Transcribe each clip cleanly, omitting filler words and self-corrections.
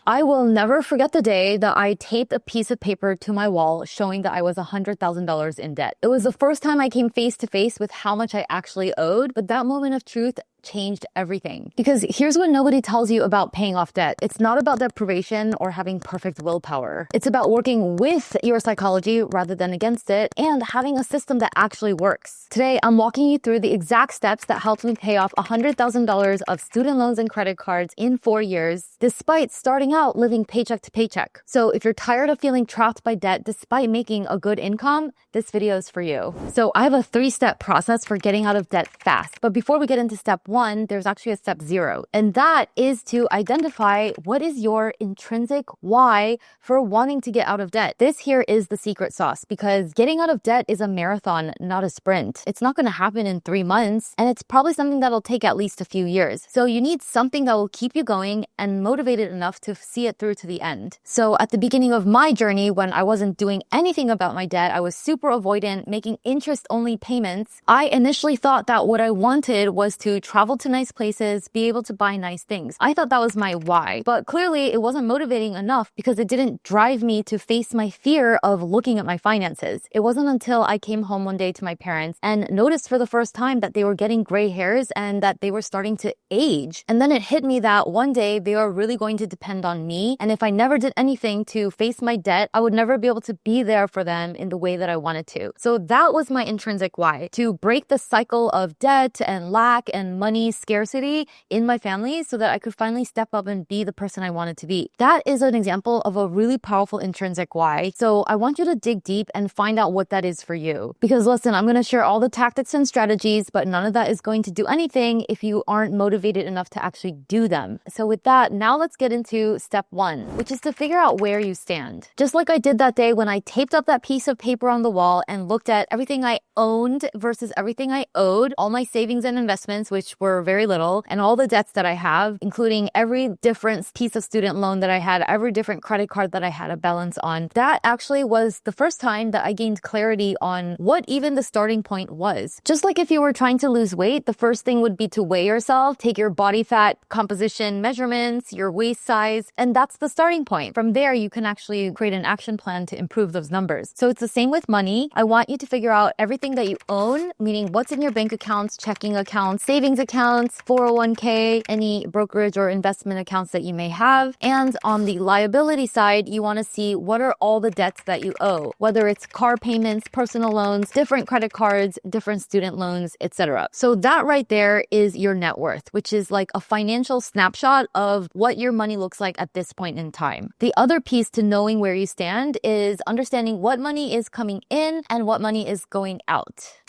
I will never forget the day that I taped a piece of paper to my wall showing that I was $100,000 in debt. It was the first time I came face to face with how much I actually owed, but that moment of truth changed everything. Because here's what nobody tells you about paying off debt. It's not about deprivation or having perfect willpower. It's about working with your psychology rather than against it and having a system that actually works. Today, I'm walking you through the exact steps that helped me pay off $100,000 of student loans and credit cards in 4 years, despite starting out living paycheck to paycheck. So if you're tired of feeling trapped by debt despite making a good income, this video is for you. So I have a 3-step process for getting out of debt fast. But before we get into step 1, there's actually a step 0. And that is to identify what is your intrinsic why for wanting to get out of debt. This here is the secret sauce, because getting out of debt is a marathon, not a sprint. It's not going to happen in 3 months, and it's probably something that'll take at least a few years. So you need something that will keep you going and motivated enough to see it through to the end. So at the beginning of my journey, when I wasn't doing anything about my debt, I was super avoidant, making interest-only payments. I initially thought that what I wanted was to travel to nice places, be able to buy nice things. I thought that was my why, but clearly it wasn't motivating enough because it didn't drive me to face my fear of looking at my finances. It wasn't until I came home one day to my parents and noticed for the first time that they were getting gray hairs and that they were starting to age. And then it hit me that one day they are really going to depend on me. And if I never did anything to face my debt, I would never be able to be there for them in the way that I wanted to. So that was my intrinsic why, to break the cycle of debt and lack and money scarcity in my family so that I could finally step up and be the person I wanted to be. That is an example of a really powerful intrinsic why. So I want you to dig deep and find out what that is for you. Because listen, I'm going to share all the tactics and strategies, but none of that is going to do anything if you aren't motivated enough to actually do them. So with that, now let's get into step 1, which is to figure out where you stand. Just like I did that day when I taped up that piece of paper on the wall and looked at everything I owned versus everything I owed, all my savings and investments, which were very little, and all the debts that I have, including every different piece of student loan that I had, every different credit card that I had a balance on. That actually was the first time that I gained clarity on what even the starting point was. Just like if you were trying to lose weight, the first thing would be to weigh yourself, take your body fat composition measurements, your waist size, and that's the starting point. From there, you can actually create an action plan to improve those numbers. So it's the same with money. I want you to figure out everything that you own, meaning what's in your bank accounts, checking accounts, savings accounts, 401k, any brokerage or investment accounts that you may have. And on the liability side, you want to see what are all the debts that you owe, whether it's car payments, personal loans, different credit cards, different student loans, etc. So that right there is your net worth, which is like a financial snapshot of what your money looks like at this point in time. The other piece to knowing where you stand is understanding what money is coming in and what money is going out.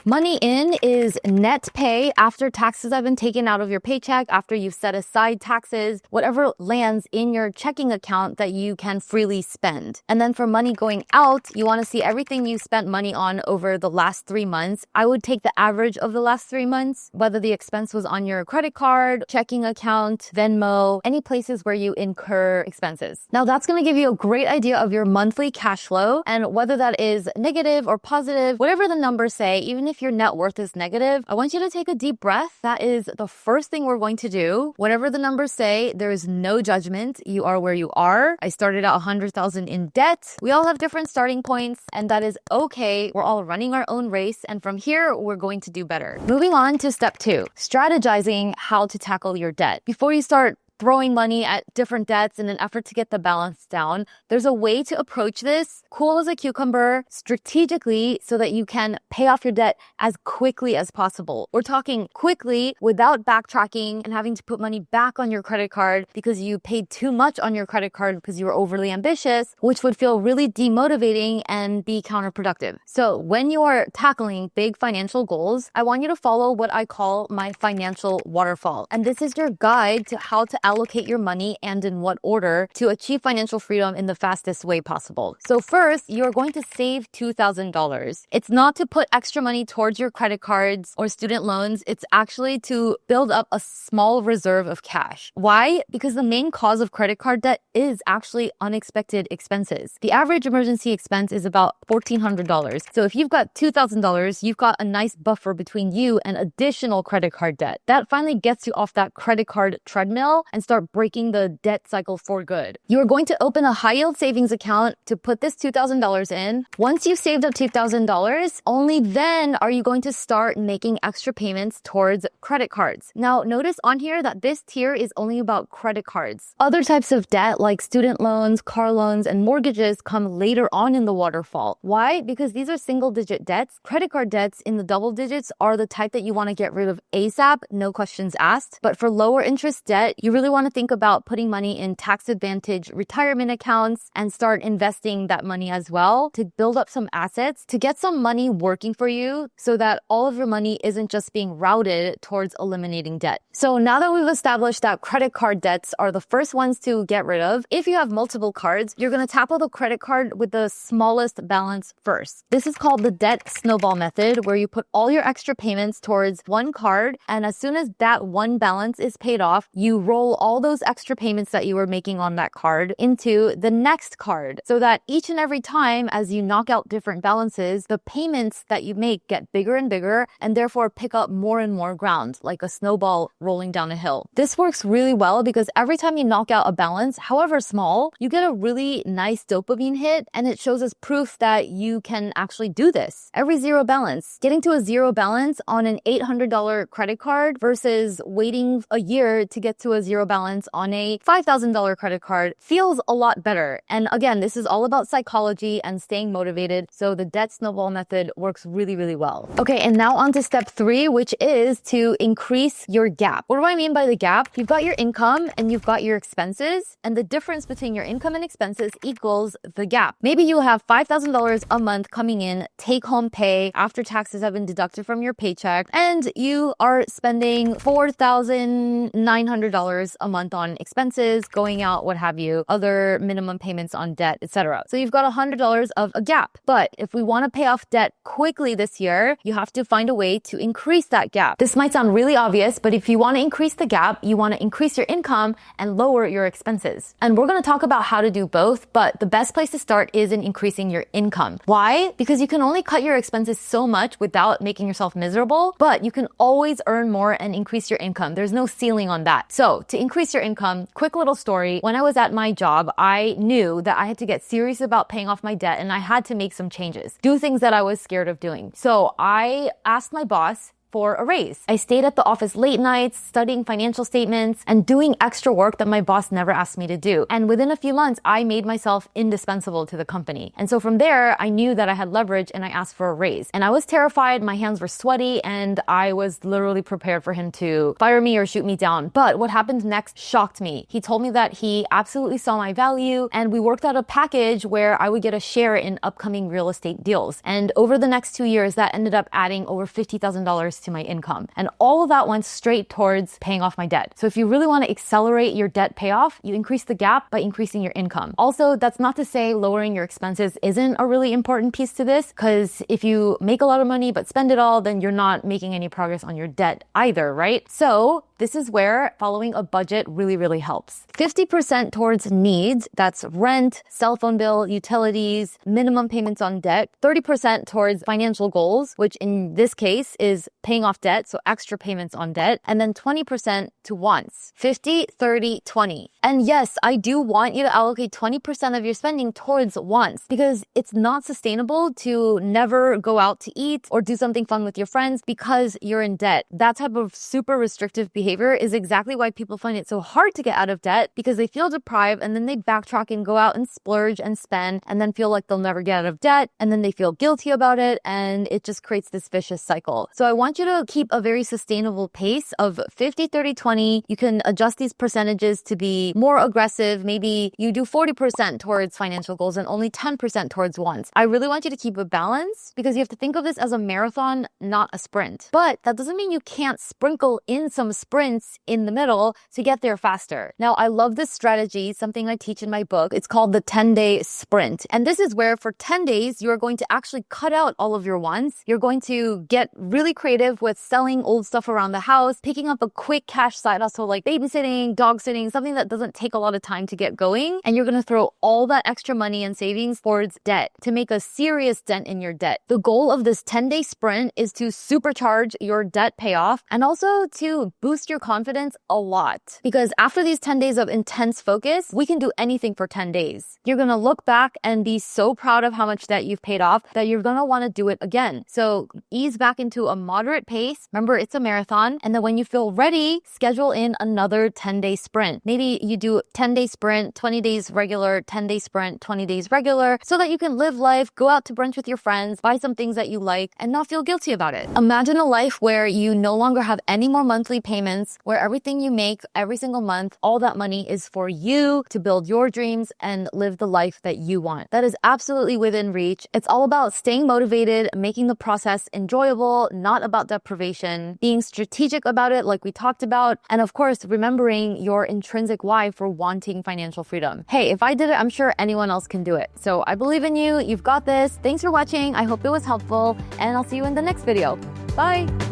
Money in is net pay after taxes have been taken out of your paycheck, after you've set aside taxes, whatever lands in your checking account that you can freely spend. And then for money going out, you want to see everything you spent money on over the last 3 months. I would take the average of the last 3 months, whether the expense was on your credit card, checking account, Venmo, any places where you incur expenses. Now that's going to give you a great idea of your monthly cash flow, and whether that is negative or positive, whatever the numbers say, even if your net worth is negative, I want you to take a deep breath. That is the first thing we're going to do. Whatever the numbers say, there is no judgment. You are where you are. I started out 100,000 in debt. We all have different starting points, and that is okay. We're all running our own race, and from here, we're going to do better. Moving on to step 2, strategizing how to tackle your debt. Before you start throwing money at different debts in an effort to get the balance down, there's a way to approach this cool as a cucumber, strategically, so that you can pay off your debt as quickly as possible. We're talking quickly without backtracking and having to put money back on your credit card because you paid too much on your credit card because you were overly ambitious, which would feel really demotivating and be counterproductive. So when you are tackling big financial goals, I want you to follow what I call my financial waterfall. And this is your guide to how to allocate your money and in what order to achieve financial freedom in the fastest way possible. So first, you're going to save $2,000. It's not to put extra money towards your credit cards or student loans. It's actually to build up a small reserve of cash. Why? Because the main cause of credit card debt is actually unexpected expenses. The average emergency expense is about $1,400. So if you've got $2,000, you've got a nice buffer between you and additional credit card debt. That finally gets you off that credit card treadmill and start breaking the debt cycle for good. You are going to open a high-yield savings account to put this $2,000 in. Once you've saved up $2,000, only then are you going to start making extra payments towards credit cards. Now, notice on here that this tier is only about credit cards. Other types of debt like student loans, car loans, and mortgages come later on in the waterfall. Why? Because these are single-digit debts. Credit card debts in the double digits are the type that you want to get rid of ASAP, no questions asked. But for lower interest debt, you really want to think about putting money in tax advantage retirement accounts and start investing that money as well to build up some assets, to get some money working for you so that all of your money isn't just being routed towards eliminating debt. So now that we've established that credit card debts are the first ones to get rid of, if you have multiple cards, you're going to tackle the credit card with the smallest balance first. This is called the debt snowball method, where you put all your extra payments towards one card, and as soon as that one balance is paid off, you roll all those extra payments that you were making on that card into the next card, so that each and every time as you knock out different balances, the payments that you make get bigger and bigger and therefore pick up more and more ground, like a snowball rolling down a hill. This works really well because every time you knock out a balance, however small, you get a really nice dopamine hit, and it shows us proof that you can actually do this. Every zero balance, getting to a zero balance on an $800 credit card versus waiting a year to get to a zero balance on a $5,000 credit card feels a lot better. And again, this is all about psychology and staying motivated, so the debt snowball method works really, really well. Okay, and now on to step 3, which is to increase your gap. What do I mean by the gap? You've got your income and you've got your expenses, and the difference between your income and expenses equals the gap. Maybe you have $5,000 a month coming in, take-home pay after taxes have been deducted from your paycheck, and you are spending $4,900 a month on expenses, going out, what have you, other minimum payments on debt, etc. So you've got $100 of a gap. But if we want to pay off debt quickly this year, you have to find a way to increase that gap. This might sound really obvious, but if you want to increase the gap, you want to increase your income and lower your expenses. And we're going to talk about how to do both, but the best place to start is in increasing your income. Why? Because you can only cut your expenses so much without making yourself miserable, but you can always earn more and increase your income. There's no ceiling on that. So to increase your income, quick little story. When I was at my job, I knew that I had to get serious about paying off my debt, and I had to make some changes, do things that I was scared of doing. So I asked my boss for a raise. I stayed at the office late nights, studying financial statements and doing extra work that my boss never asked me to do. And within a few months, I made myself indispensable to the company. And so from there, I knew that I had leverage and I asked for a raise. And I was terrified, my hands were sweaty, and I was literally prepared for him to fire me or shoot me down. But what happened next shocked me. He told me that he absolutely saw my value, and we worked out a package where I would get a share in upcoming real estate deals. And over the next 2 years, that ended up adding over $50,000 to my income. And all of that went straight towards paying off my debt. So if you really want to accelerate your debt payoff, you increase the gap by increasing your income. Also, that's not to say lowering your expenses isn't a really important piece to this, because if you make a lot of money but spend it all, then you're not making any progress on your debt either, right? So this is where following a budget really, really helps. 50% towards needs, that's rent, cell phone bill, utilities, minimum payments on debt. 30% towards financial goals, which in this case is paying off debt, so extra payments on debt. And then 20% to wants. 50, 30, 20. And yes, I do want you to allocate 20% of your spending towards wants, because it's not sustainable to never go out to eat or do something fun with your friends because you're in debt. That type of super restrictive behavior is exactly why people find it so hard to get out of debt, because they feel deprived and then they backtrack and go out and splurge and spend and then feel like they'll never get out of debt, and then they feel guilty about it, and it just creates this vicious cycle. So I want you to keep a very sustainable pace of 50, 30, 20. You can adjust these percentages to be more aggressive. Maybe you do 40% towards financial goals and only 10% towards wants. I really want you to keep a balance, because you have to think of this as a marathon, not a sprint. But that doesn't mean you can't sprinkle in some sprints in the middle to get there faster. Now, I love this strategy, something I teach in my book. It's called the 10-day sprint. And this is where for 10 days, you're going to actually cut out all of your wants. You're going to get really creative with selling old stuff around the house, picking up a quick cash side hustle like babysitting, dog sitting, something that doesn't take a lot of time to get going. And you're going to throw all that extra money and savings towards debt to make a serious dent in your debt. The goal of this 10-day sprint is to supercharge your debt payoff and also to boost boost your confidence a lot. Because after these 10 days of intense focus, we can do anything for 10 days. You're gonna look back and be so proud of how much debt you've paid off that you're gonna wanna do it again. So ease back into a moderate pace. Remember, it's a marathon. And then when you feel ready, schedule in another 10-day sprint. Maybe you do 10-day sprint, 20 days regular, 10-day sprint, 20 days regular, so that you can live life, go out to brunch with your friends, buy some things that you like, and not feel guilty about it. Imagine a life where you no longer have any more monthly payments, where everything you make every single month, all that money is for you to build your dreams and live the life that you want. That is absolutely within reach. It's all about staying motivated, making the process enjoyable, not about deprivation, being strategic about it like we talked about, and of course, remembering your intrinsic why for wanting financial freedom. Hey, if I did it, I'm sure anyone else can do it. So I believe in you. You've got this. Thanks for watching. I hope it was helpful, and I'll see you in the next video. Bye.